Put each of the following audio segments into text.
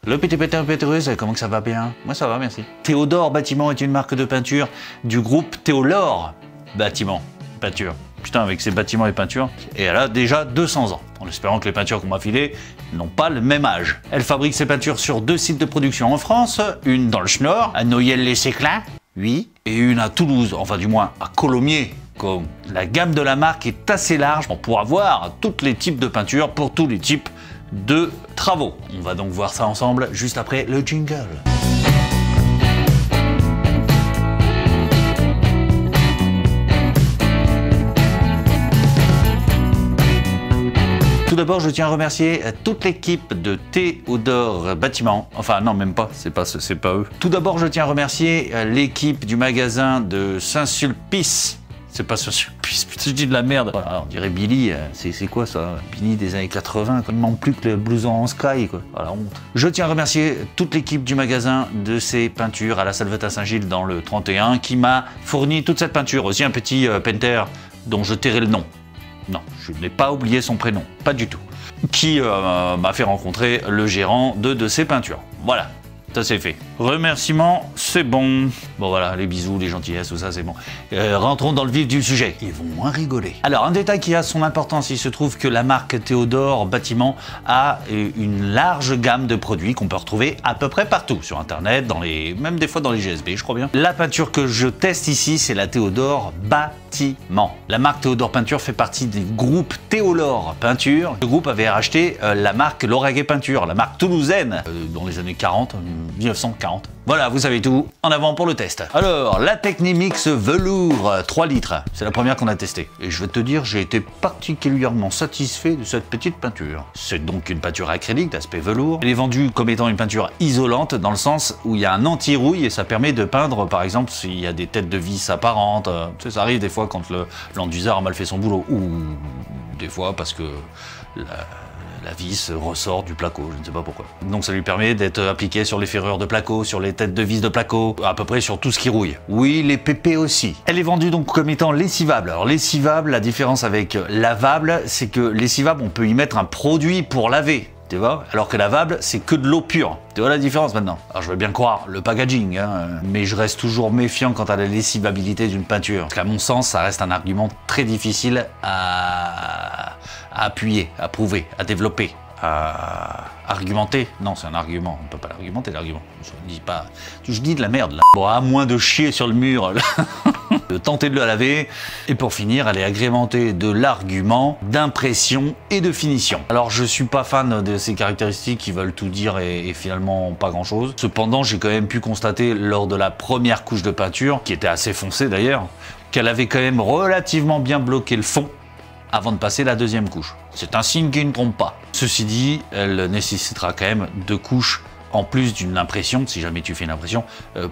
Le petit pétard pétereuse, comment que ça va bien? Moi ça va, merci. Théodore Bâtiment est une marque de peinture du groupe Théolore Bâtiment Peinture. Putain, avec ses bâtiments et peintures, et elle a déjà 200 ans, en espérant que les peintures qu'on m'a filées n'ont pas le même âge. Elle fabrique ses peintures sur 2 sites de production en France, une dans le Schnorr, à Noyelles-les-Séclins, oui, et une à Toulouse, enfin du moins à Colomiers. La gamme de la marque est assez large pour avoir tous les types de peintures pour tous les types de travaux. On va donc voir ça ensemble juste après le jingle. Tout d'abord, je tiens à remercier toute l'équipe de Théodore Bâtiment. Enfin, non, même pas, c'est pas eux. Tout d'abord, je tiens à remercier l'équipe du magasin de Saint-Sulpice. C'est pas Saint-Sulpice, putain, je dis de la merde. Voilà, on dirait Billy, c'est quoi ça? Billy des années 80, il ne manque plus que le blouson en sky, quoi. Voilà, honte. Je tiens à remercier toute l'équipe du magasin de ces peintures à la Salvetat Saint-Gilles dans le 31 qui m'a fourni toute cette peinture. Aussi un petit painter dont je tairai le nom. Non, je n'ai pas oublié son prénom, pas du tout. Qui m'a fait rencontrer le gérant de ces peintures. Voilà, ça c'est fait. Remerciements, c'est bon. Bon voilà, les bisous, les gentillesses, tout ça c'est bon. Rentrons dans le vif du sujet. Ils vont moins rigoler. Alors un détail qui a son importance, il se trouve que la marque Théodore Bâtiment a une large gamme de produits qu'on peut retrouver à peu près partout sur internet, même des fois dans les GSB, je crois bien. La peinture que je teste ici, c'est la Théodore Bâtiment. La marque Théodore Peinture fait partie du groupe Théolore Peinture. Le groupe avait racheté la marque Lauragais Peinture, la marque toulousaine, dans les années 40, 1940. Voilà, vous savez tout. En avant pour le test. Alors, la Technimix Velours 3 litres. C'est la première qu'on a testée. Et je vais te dire, j'ai été particulièrement satisfait de cette petite peinture. C'est donc une peinture acrylique d'aspect velours. Elle est vendue comme étant une peinture isolante dans le sens où il y a un anti-rouille et ça permet de peindre, par exemple, s'il y a des têtes de vis apparentes. Tu sais, ça arrive des fois quand l'enduseur a mal fait son boulot. Ou des fois parce que la vis ressort du placo, je ne sais pas pourquoi. Donc ça lui permet d'être appliqué sur les ferrures de placo, sur les têtes de vis de placo, à peu près sur tout ce qui rouille. Oui, les pépés aussi. Elle est vendue donc comme étant lessivable. Alors lessivable, la différence avec lavable, c'est que lessivable, on peut y mettre un produit pour laver. Tu vois, alors que lavable, c'est que de l'eau pure. Tu vois la différence maintenant? Alors je veux bien croire, le packaging, hein, mais je reste toujours méfiant quant à la lessivabilité d'une peinture. Parce qu'à mon sens, ça reste un argument très difficile à appuyer, à prouver, à développer, à argumenter. Non, c'est un argument, on ne peut pas l'argumenter, l'argument. Je dis de la merde là. Bon, à moins de chier sur le mur, de tenter de le laver. Et pour finir, elle est agrémentée de l'argument, d'impression et de finition. Alors je suis pas fan de ces caractéristiques qui veulent tout dire et finalement pas grand chose. Cependant, j'ai quand même pu constater lors de la première couche de peinture, qui était assez foncée d'ailleurs, qu'elle avait quand même relativement bien bloqué le fond avant de passer la deuxième couche. C'est un signe qui ne trompe pas. Ceci dit, elle nécessitera quand même 2 couches en plus d'une impression, si jamais tu fais une impression,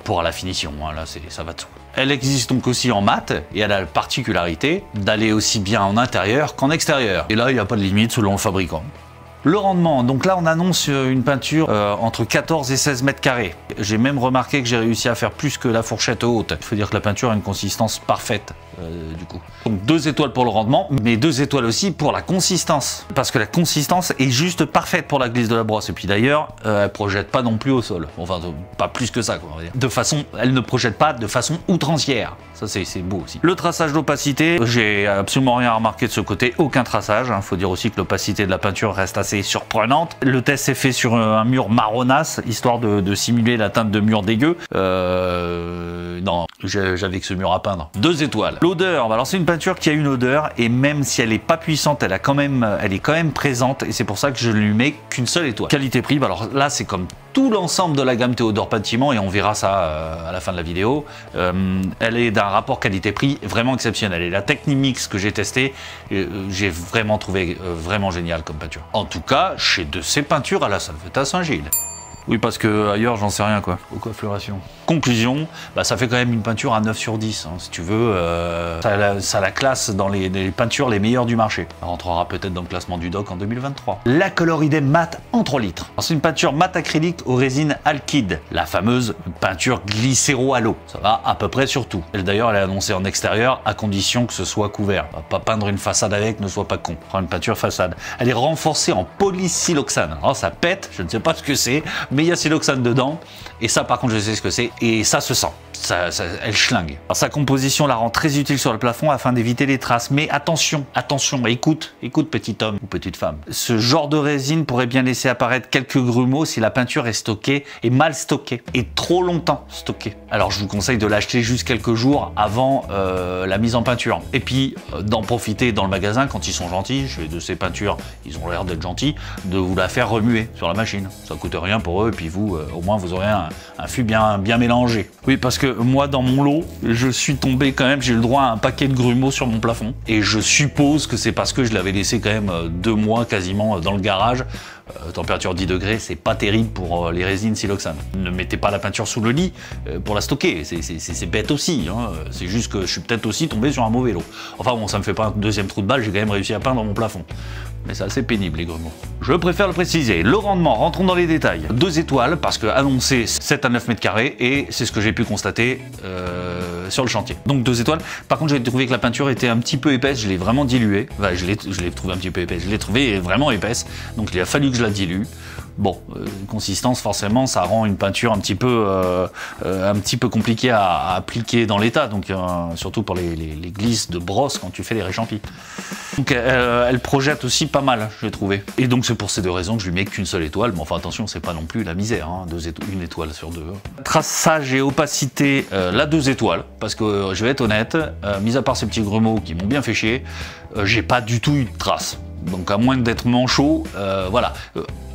pour la finition. Hein, là, ça va de soi. Elle existe donc aussi en mat et elle a la particularité d'aller aussi bien en intérieur qu'en extérieur. Et là, il n'y a pas de limite selon le fabricant. Le rendement, donc là on annonce une peinture entre 14 et 16 mètres carrés. J'ai même remarqué que j'ai réussi à faire plus que la fourchette haute. Il faut dire que la peinture a une consistance parfaite du coup. Donc 2 étoiles pour le rendement, mais 2 étoiles aussi pour la consistance. Parce que la consistance est juste parfaite pour la glisse de la brosse. Et puis d'ailleurs, elle projette pas non plus au sol. Enfin, pas plus que ça, quoi, on va dire. Elle ne projette pas de façon outrancière. Ça c'est beau aussi. Le traçage d'opacité, j'ai absolument rien à remarquer de ce côté, aucun traçage. Faut dire aussi que l'opacité de la peinture reste assez surprenante. Le test s'est fait sur un mur marronasse, histoire de simuler la teinte de mur dégueu. Non, j'avais que ce mur à peindre. 2 étoiles. L'odeur, alors c'est une peinture qui a une odeur, et même si elle n'est pas puissante, elle est quand même présente, et c'est pour ça que je ne lui mets qu'une seule étoile. Qualité-prix, alors là c'est comme tout l'ensemble de la gamme Théodore Bâtiment, et on verra ça à la fin de la vidéo. Elle est d'un rapport qualité-prix vraiment exceptionnel, et la Technimix que j'ai testée, j'ai vraiment trouvé vraiment génial comme peinture. En tout cas, chez de ces peintures à la Salvetat Saint-Gilles. Oui, parce que ailleurs, j'en sais rien, quoi. Aux coiffurations. Conclusion, bah, ça fait quand même une peinture à 9 sur 10, hein, si tu veux. Ça la classe dans les peintures les meilleures du marché. Elle rentrera peut-être dans le classement du DOC en 2023. La Coloridem Mat en 3 litres. C'est une peinture mat acrylique aux résines alkyde. La fameuse peinture glycéro à l'eau. Ça va à peu près sur tout. D'ailleurs, elle est annoncée en extérieur à condition que ce soit couvert. On va pas peindre une façade avec, ne sois pas con. Prends une peinture façade. Elle est renforcée en polysiloxane. Alors ça pète, je ne sais pas ce que c'est. mais il y a siloxane dedans, et ça par contre je sais ce que c'est, et ça se sent. Elle schlingue. Alors, sa composition la rend très utile sur le plafond afin d'éviter les traces. Mais attention, attention, écoute petit homme ou petite femme. Ce genre de résine pourrait bien laisser apparaître quelques grumeaux si la peinture est stockée, et mal stockée, et trop longtemps stockée. Alors je vous conseille de l'acheter juste quelques jours avant la mise en peinture. Et puis d'en profiter dans le magasin quand ils sont gentils, de ces peintures, ils ont l'air d'être gentils, de vous la faire remuer sur la machine. Ça coûte rien pour eux, et puis vous, au moins vous aurez un fût bien mélangé. Oui, parce que moi, dans mon lot, je suis tombé quand même, j'ai eu le droit à un paquet de grumeaux sur mon plafond. Et je suppose que c'est parce que je l'avais laissé quand même 2 mois quasiment dans le garage. Température 10 degrés, c'est pas terrible pour les résines siloxane. Ne mettez pas la peinture sous le lit pour la stocker, c'est bête aussi. Hein. C'est juste que je suis peut-être aussi tombé sur un mauvais lot. Enfin bon, ça me fait pas un deuxième trou de balle, j'ai quand même réussi à peindre mon plafond. Mais c'est assez pénible les grumeaux. Je préfère le préciser. Le rendement, rentrons dans les détails. 2 étoiles, parce que annoncé 7 à 9 mètres carrés, et c'est ce que j'ai pu constater sur le chantier. Donc 2 étoiles. Par contre, j'ai trouvé que la peinture était un petit peu épaisse, je l'ai vraiment diluée. Enfin, je l'ai trouvé un petit peu épaisse, je l'ai trouvée vraiment épaisse. Donc il a fallu que je la dilue. Bon, consistance, forcément, ça rend une peinture un petit peu compliquée à appliquer dans l'état, donc surtout pour les glisses de brosse quand tu fais les réchampis. Donc elle projette aussi pas mal, j'ai trouvé. Et donc c'est pour ces 2 raisons que je lui mets qu'une seule étoile. Mais enfin attention, c'est pas non plus la misère, hein, une étoile sur 2. Traçage et opacité, la 2 étoiles, parce que je vais être honnête, mis à part ces petits grumeaux qui m'ont bien fait chier, j'ai pas du tout eu de traces. Donc à moins d'être manchot, voilà.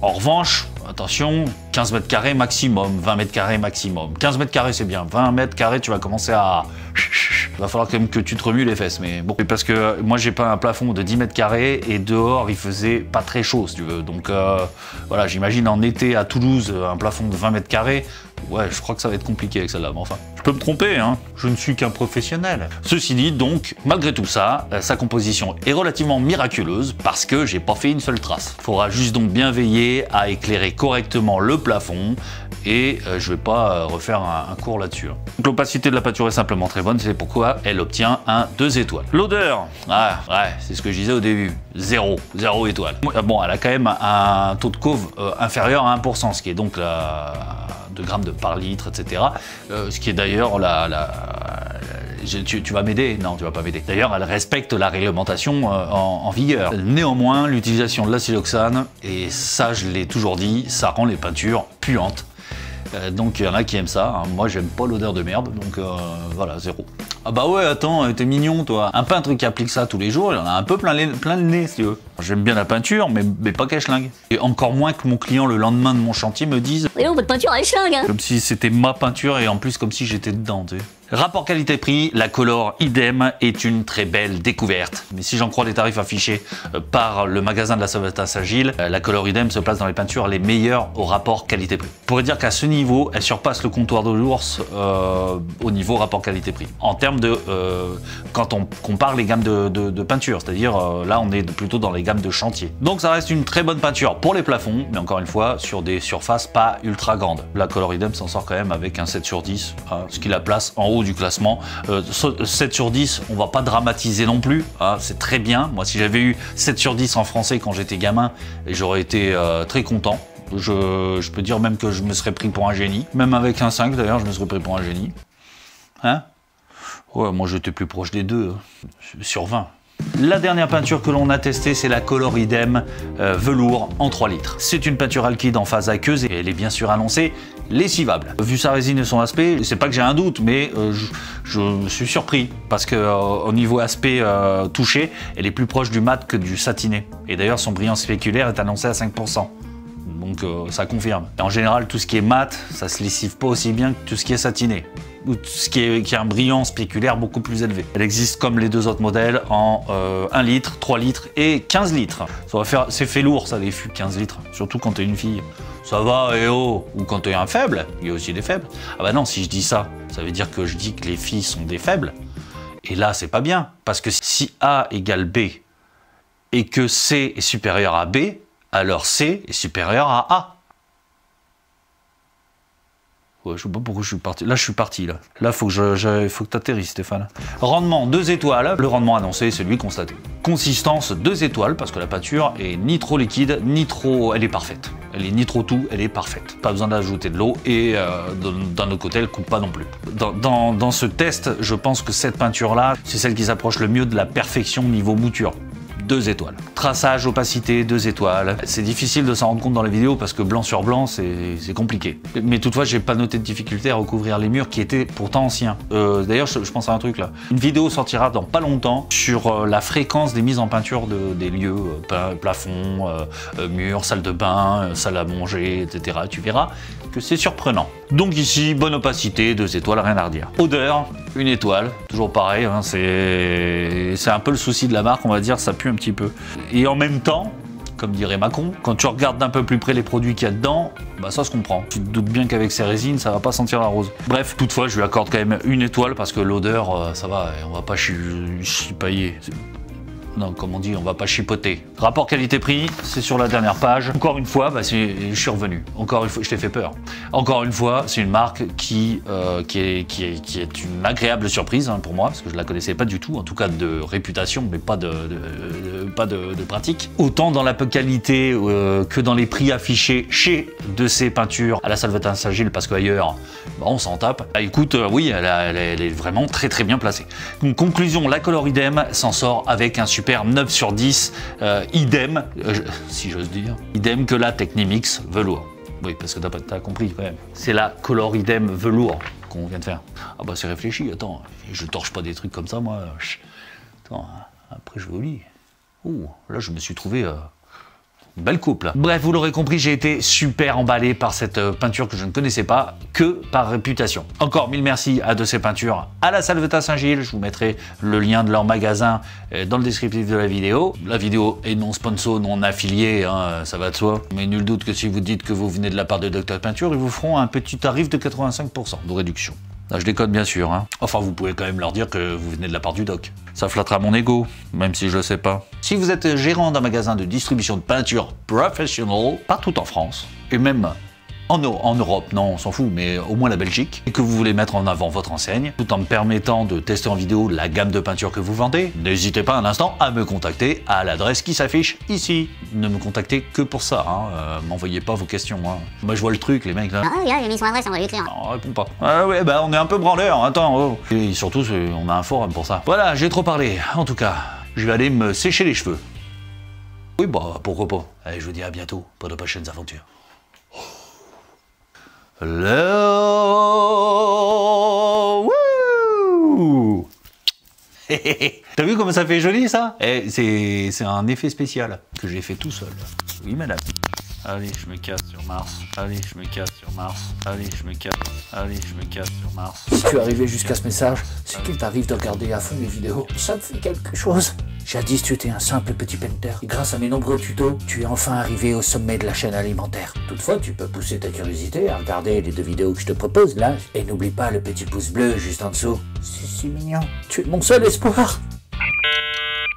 En revanche, attention, 15 mètres carrés maximum, 20 mètres carrés maximum. 15 mètres carrés c'est bien, 20 mètres carrés tu vas commencer à... Il va falloir quand même que tu te remues les fesses, mais bon. Parce que moi j'ai pas un plafond de 10 mètres carrés et dehors il faisait pas très chaud si tu veux. Donc voilà, j'imagine en été à Toulouse, un plafond de 20 mètres carrés, ouais, je crois que ça va être compliqué avec celle-là, mais enfin. Je peux me tromper, hein, je ne suis qu'un professionnel. Ceci dit, donc, malgré tout ça, sa composition est relativement miraculeuse parce que j'ai pas fait une seule trace. Il faudra juste donc bien veiller à éclairer correctement le plafond et je vais pas refaire un cours là-dessus. L'opacité de la peinture est simplement très bonne, c'est pourquoi elle obtient un 2 étoiles. L'odeur, ah, ouais, c'est ce que je disais au début, 0 étoile. Bon, elle a quand même un taux de cauve inférieur à 1%, ce qui est donc 2 grammes par litre, etc. Ce qui est d'ailleurs tu vas m'aider? Non, tu vas pas m'aider. D'ailleurs, elle respecte la réglementation en vigueur. Néanmoins, l'utilisation de la siloxane, et ça je l'ai toujours dit, ça rend les peintures puantes. Donc il y en a qui aiment ça, hein. Moi j'aime pas l'odeur de merde, donc voilà, 0. Ah bah ouais, attends, t'es mignon toi. Un peintre qui applique ça tous les jours, il en a un peu plein le nez si tu veux. J'aime bien la peinture, mais pas qu'elle schlingue. Et encore moins que mon client le lendemain de mon chantier me dise « votre peinture elle schlingue hein !» Comme si c'était ma peinture et en plus comme si j'étais dedans, tu sais. Rapport qualité-prix, la Color Idem est une très belle découverte. Mais si j'en crois les tarifs affichés par le magasin de la Sauvetas Agile, la Color Idem se place dans les peintures les meilleures au rapport qualité-prix. On pourrait dire qu'à ce niveau, elle surpasse le comptoir de l'ours au niveau rapport qualité-prix. En termes de... quand on compare les gammes de peinture, c'est-à-dire là on est plutôt dans les gammes de chantier. Donc ça reste une très bonne peinture pour les plafonds, mais encore une fois sur des surfaces pas ultra grandes. La Color Idem s'en sort quand même avec un 7 sur 10, hein, ce qui la place en haut du classement. 7 sur 10, on va pas dramatiser non plus, hein, c'est très bien. Moi si j'avais eu 7 sur 10 en français quand j'étais gamin, j'aurais été très content. Je peux dire même que je me serais pris pour un génie. Même avec un 5 d'ailleurs, je me serais pris pour un génie. Hein? Ouais, moi j'étais plus proche des 2, sur 20. La dernière peinture que l'on a testée, c'est la Color Idem velours en 3 litres. C'est une peinture alkyd en phase aqueuse et elle est bien sûr annoncée lessivable. Vu sa résine et son aspect, c'est pas que j'ai un doute, mais je suis surpris parce que au niveau aspect touché, elle est plus proche du mat que du satiné. Et d'ailleurs, son brillant spéculaire est annoncé à 5%. Donc ça confirme. Et en général, tout ce qui est mat, ça se lessive pas aussi bien que tout ce qui est satiné. Ou tout ce qui a un brillant spéculaire beaucoup plus élevé. Elle existe comme les 2 autres modèles en 1 litre, 3 litres et 15 litres. Ça va faire, c'est fait lourd ça les fûts 15 litres, surtout quand t'es une fille. Ça va, et oh. Ou quand t'es un faible, il y a aussi des faibles. Ah bah non, si je dis ça, ça veut dire que je dis que les filles sont des faibles. Et là, c'est pas bien, parce que si A égale B et que C est supérieur à B, alors C est supérieur à A. Ouais, je sais pas pourquoi je suis parti. Là, je suis parti, là. Là, faut que t'atterrisses, Stéphane. Rendement, 2 étoiles. Le rendement annoncé, c'est lui constaté. Consistance, 2 étoiles, parce que la peinture est ni trop liquide, ni trop... Elle est parfaite. Elle est ni trop tout, elle est parfaite. Pas besoin d'ajouter de l'eau, et d'un autre côté, elle coupe pas non plus. Dans ce test, je pense que cette peinture-là, c'est celle qui s'approche le mieux de la perfection niveau mouture. 2 étoiles. Traçage, opacité, 2 étoiles. C'est difficile de s'en rendre compte dans la vidéo parce que blanc sur blanc, c'est compliqué. Mais toutefois, j'ai pas noté de difficulté à recouvrir les murs qui étaient pourtant anciens. D'ailleurs, je pense à un truc là. Une vidéo sortira dans pas longtemps sur la fréquence des mises en peinture des lieux, plafond, murs, salle de bain, salle à manger, etc. Tu verras que c'est surprenant. Donc ici, bonne opacité, 2 étoiles, rien à redire. Odeur, 1 étoile, toujours pareil, hein, c'est un peu le souci de la marque, on va dire, ça pue un petit peu. Et en même temps, comme dirait Macron, quand tu regardes d'un peu plus près les produits qu'il y a dedans, bah ça se comprend. Tu te doutes bien qu'avec ces résines, ça va pas sentir la rose. Bref, toutefois, je lui accorde quand même 1 étoile parce que l'odeur, ça va, on va pas chipailler. Non, comme on dit, on va pas chipoter. Rapport qualité-prix, c'est sur la dernière page. Encore une fois, bah, je suis revenu. Encore une fois, je t'ai fait peur. Encore une fois, c'est une marque qui est une agréable surprise hein, pour moi, parce que je la connaissais pas du tout, en tout cas de réputation, mais pas de pratique. Autant dans la qualité que dans les prix affichés chez de ces peintures à la Salvetin Saint-Gilles, parce qu'ailleurs, bah, on s'en tape. Bah, écoute, oui, elle est vraiment très très bien placée. Donc, conclusion, la Color Idem s'en sort avec un super 9 sur 10, idem, si j'ose dire, idem que la Technimix velours. Oui, parce que t'as compris quand même. C'est la Color Idem velours qu'on vient de faire. Ah bah c'est réfléchi, attends, je torche pas des trucs comme ça moi. Attends, après je vais au lit. Ouh, là je me suis trouvé... Belle couple. Bref, vous l'aurez compris, j'ai été super emballé par cette peinture que je ne connaissais pas que par réputation. Encore 1000 merci à de ces peintures à la Salvetin Saint-Gilles. Je vous mettrai le lien de leur magasin dans le descriptif de la vidéo. La vidéo est non sponsor, non affiliée, hein, ça va de soi. Mais nul doute que si vous dites que vous venez de la part de Dr Peinture, ils vous feront un petit tarif de 85% de réduction. Là, je déconne bien sûr. Hein. Enfin, vous pouvez quand même leur dire que vous venez de la part du doc. Ça flattera mon ego, même si je le sais pas. Si vous êtes gérant d'un magasin de distribution de peinture professionnelle partout en France, et même en Europe, non, on s'en fout, mais au moins la Belgique, et que vous voulez mettre en avant votre enseigne, tout en me permettant de tester en vidéo la gamme de peinture que vous vendez, n'hésitez pas un instant à me contacter à l'adresse qui s'affiche ici. Ne me contactez que pour ça, hein. M'envoyez pas vos questions. Hein. Moi je vois le truc, les mecs là. Ah, regarde, j'ai mis son adresse, on va lui écrire. Non, réponds pas. Ah ouais, bah on est un peu branleur, attends. Oh. Et surtout, on a un forum pour ça. Voilà, j'ai trop parlé. En tout cas, je vais aller me sécher les cheveux. Oui, bah pourquoi pas. Allez, je vous dis à bientôt pour de prochaines aventures. Hello. Wouh. T'as vu comment ça fait joli ça? C'est un effet spécial que j'ai fait tout seul. Oui madame. Allez, je me casse sur Mars. Allez, je me casse sur Mars. Allez, je me casse. Allez, je me casse sur Mars. Si tu es arrivé jusqu'à ce message, c'est qu'il t'arrive de regarder à fond les vidéos. Ça me fait quelque chose. Jadis, tu étais un simple petit painter. Et grâce à mes nombreux tutos, tu es enfin arrivé au sommet de la chaîne alimentaire. Toutefois, tu peux pousser ta curiosité à regarder les 2 vidéos que je te propose là. Et n'oublie pas le petit pouce bleu juste en dessous. C'est si mignon. Tu es mon seul espoir.